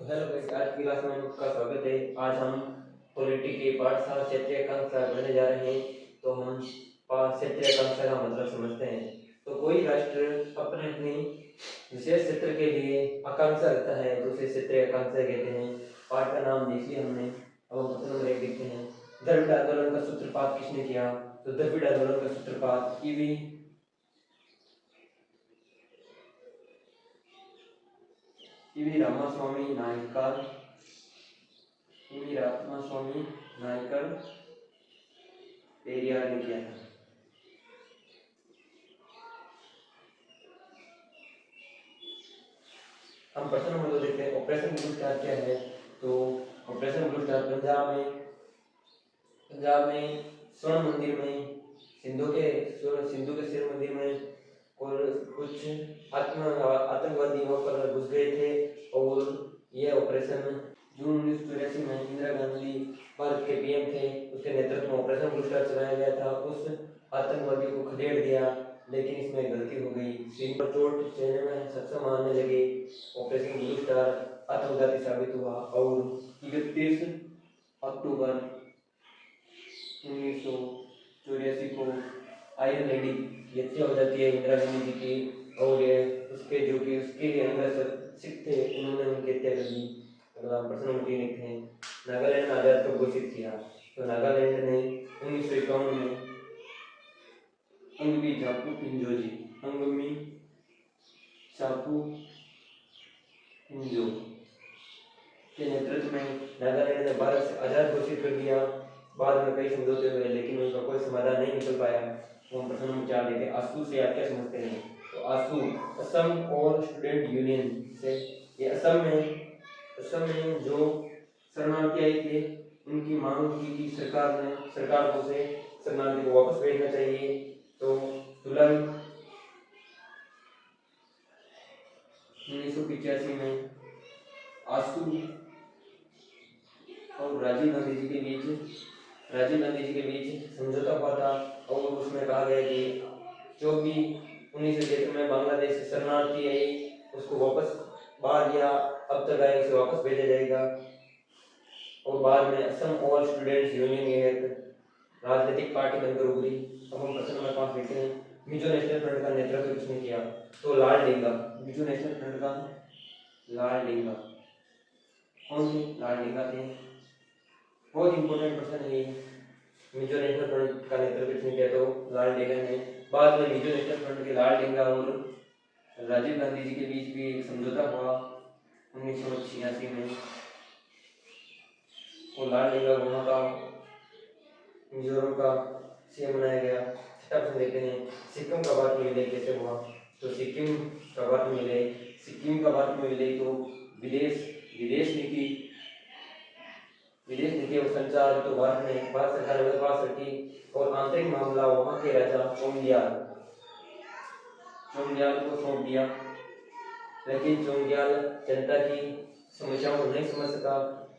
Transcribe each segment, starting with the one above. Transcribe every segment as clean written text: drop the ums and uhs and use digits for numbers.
Hello guys, आज की class में आपका स्वागत है। आज हम पॉलिटी के पाठ 7 क्षेत्रीय आकांक्षा पढ़ने जा रहे हैं। तो हम क्षेत्रीय आकांक्षा का मतलब समझते हैं। तो कोई राष्ट्र अपने अपनी विशेष क्षेत्र के लिए आकांक्षा रखता है तो उसे क्षेत्रीय आकांक्षा कहते हैं। पाठ का नाम देखिए हमने। अब हम प्रश्न नंबर 1 देखते हैं। द्रविड़ आंदोलन का सूत्रपात किसने किया? तो द्रविड़ आंदोलन का सूत्रपात ईवी रामास्वामी नायकर पेरियार ने किया था। हम प्रश्न नंबर 2 देखते हैं। ऑपरेशन ब्लू स्टार क्या है? तो ऑपरेशन ब्लू स्टार पंजाब में स्वर्ण मंदिर में सिंधु के शिव मंदिर में और कुछ आतंकवादी वहां पर घुस गए थे और यह ऑपरेशन जून 1984 में इंदिरा गांधी भारत के पीएम थे, उसके नेतृत्व में ऑपरेशन ब्लू स्टार चलाया गया था। उस आतंकवादियों को खदेड़ दिया, लेकिन इसमें गलती हो गई। सीन पर चोट सहने में सक्षम आने लगे। ऑपरेशन ब्लू स्टार आत्मघाती साबित हुआ और 31 अक्टूबर 1984 को आयरन लेडी की हत्या हो जाती है इंदिरा गांधी जी की। और उसके जो कि उसके अंदर सिख थे, उन्होंने उनकी हत्या कर दी। अगला प्रश्न नंबर 3 लिखते हैं। नागालैंड आजाद कब घोषित किया? तो नागालैंड ने 1951 में अंगमी छापू पिंजो के नेतृत्व में नागालैंड ने भारत से आजाद घोषित कर दिया। बाद में कई समझौते हुए, लेकिन उनका कोई समाधान नहीं निकल पाया। तो हम प्रश्न नंबर 4 लेते हैं। आसू से आप क्या समझते हैं? तो आसू असम और स्टूडेंट यूनियन से, ये असम में जो शरणार्थी आए थे उनकी मांग की कि सरकार को उसे शरणार्थी को वापस भेजना चाहिए। तो जुलाई 1985 में आसू और राजीव गांधी जी के बीच समझौता हुआ था और उसमें कहा गया कि जो भी 1973 में बांग्लादेश से शरणार्थी आई उसको वापस बाहर या अब तक आए उसे वापस भेजा जाएगा। और बाद में असम ऑल स्टूडेंट्स यूनियन एक राजनीतिक पार्टी बनकर उभरी। अब हम प्रश्न नंबर 5 देखते हैं। मिजो नेशनल फ्रंट का नेतृत्व किसने किया? तो लाल डेंगा। मिजो नेशनल फ्रंट का लाल डेंगा कौन थे? लाल डेंगा थे। बहुत इंपॉर्टेंट प्रश्न है। मिजो नेशनल फ्रंट का नेतृत्व किसने किया? तो लाल डेंगा ने। बाद में मिजो नेशनल फ्रंट के लाल डेंगा और राजीव गांधी जी के बीच भी एक समझौता हुआ 1986 में। और लाल डेंगा वहां का मिजोरम का सीएम बनाया गया। छठा प्रश्न देखते हैं। सिक्किम का भारत में विलय कैसे हुआ? तो सिक्किम का भारत में विलय तो विदेश नीति और संचार तो भारत सरकार ने पास रखी और आंतरिक मामला वहां के राजा चोंग्याल को सौंप दिया। लेकिन चोंग्याल जनता की समस्याओं को नहीं समझ सका।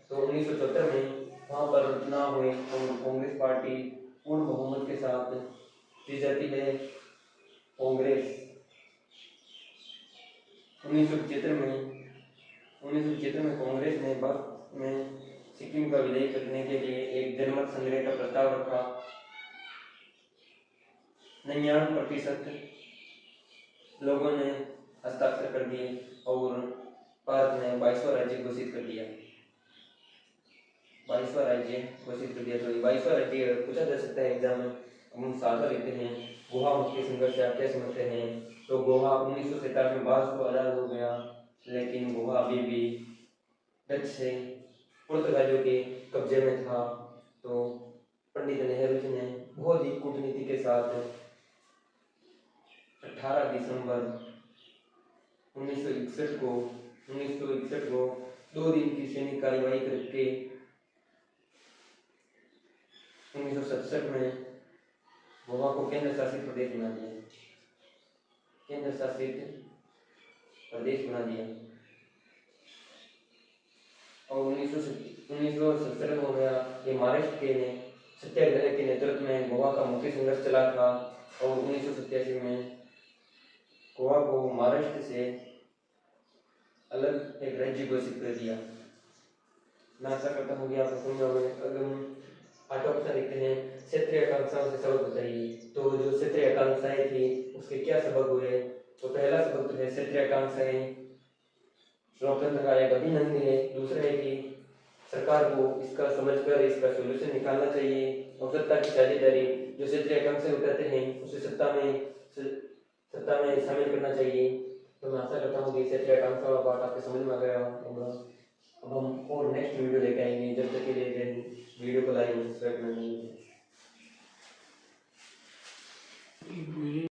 तो 1974 में वहां पर चुनाव हुए और कांग्रेस पार्टी पूर्ण बहुमत के साथ जीत जाती है। कांग्रेस 1975 में कांग्रेस ने भारत में सिक्किम का विलय करने के लिए एक जनमत संग्रह का प्रस्ताव रखा। 99% लोगों ने हस्ताक्षर कर दिए और भारत ने 22वां राज्य घोषित कर दिया। तो 22वां राज्य पूछा जा सकता है एग्जाम में। हम साझा लेते हैं। गोवा मुक्ति संघर्ष से आप क्या समझते हैं? तो गोवा 1947 में भारत को आजाद हो गया, लेकिन गोवा अभी भी डच से पुर्तगालियों के कब्जे में था। तो पंडित नेहरू जी ने बहुत ही कूटनीति के साथ 18 दिसंबर 1961 को 2 दिन की सैनिक कार्रवाई करके 1967 में गोवा को केंद्र शासित प्रदेश बना दिया। और 1967 हो गया। ये महाराष्ट्र के ने सत्याग्रह के नेतृत्व में गोवा का मुक्ति संघर्ष चला था और 1987 में गोवा को महाराष्ट्र से अलग एक राज्य घोषित कर दिया। मैं आशा करता हूँ कि आपको समझ होगा। अगर हम आठवां प्रश्न देखते हैं, क्षेत्रीय आकांक्षाओं से सबक बताइए। तो जो क्षेत्रीय आकांक्षाएं थी उसके क्या सबक हुए? तो पहला सबक तो है क्षेत्रीय आकांक्षाएं लोकतंत्र का एक अभिन्न अंग है। दूसरा है कि सरकार को इसका समझकर इसका सॉल्यूशन निकालना चाहिए और सत्ता की साझेदारी जो क्षेत्रीय आकांक्षाएं उठाते हैं उसे सत्ता में शामिल करना चाहिए। तो मैं आशा करता हूँ कि क्षेत्रीय आकांक्षा वाला बात आपके समझ में आ गया होगा। अब हम और नेक्स्ट वीडियो लेके आएंगे। जब तक के लिए वीडियो को लाइक और सब्सक्राइब करना।